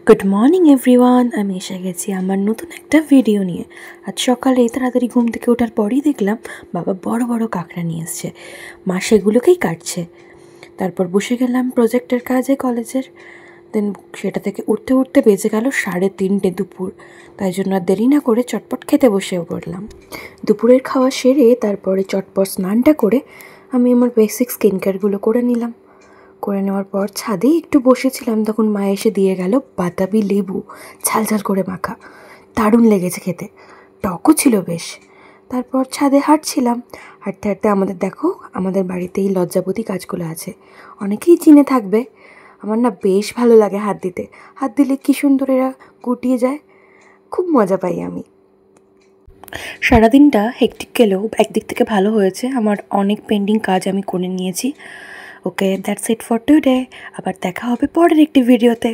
Good morning everyone. আমি এসে গেছি আমার নতুন একটা ভিডিও নিয়ে। আজ সকালে তাড়াতাড়ি ঘুম থেকে ওঠার পরই দেখলাম বাবা বড় বড় কাঁকড়া নিয়ে এসছে। মা সেগুলোকেই কাটছে। তারপর বসে গেলাম প্রজেক্টের কাজে কলেজের। দেন সেটা থেকে উঠতে উঠতে বেজে গেল 3:30 দুপুর। তাই জন্য আর দেরি না করে চটপট খেতে বসেও পড়লাম। দুপুরের খাওয়া সেরে তারপরে চটপট স্নানটা করে আমি আমার বেসিক স্কিন কেয়ারগুলো করে নিলাম। করে নেওয়ার পর ছাদেই একটু বসেছিলাম, তখন মা এসে দিয়ে গেল বাতাবি লেবু ঝালঝাল করে মাখা। দারুণ লেগেছে খেতে, টকও ছিল বেশ। তারপর ছাদে হাঁটছিলাম। হাঁটতে হাঁটতে আমাদের বাড়িতেই লজ্জাপতি গাছগুলো আছে, অনেকেই চিনে থাকবে। আমার না বেশ ভালো লাগে হাত দিলে কী সুন্দর এরা গুটিয়ে যায়, খুব মজা পাই আমি। সারাদিনটা হেক্টিক গেলেও একদিক থেকে ভালো হয়েছে, আমার অনেক পেন্ডিং কাজ আমি করে নিয়েছি। ওকে, দ্যাটস ইট ফর টুডে। আবার দেখা হবে পরের একটি ভিডিওতে।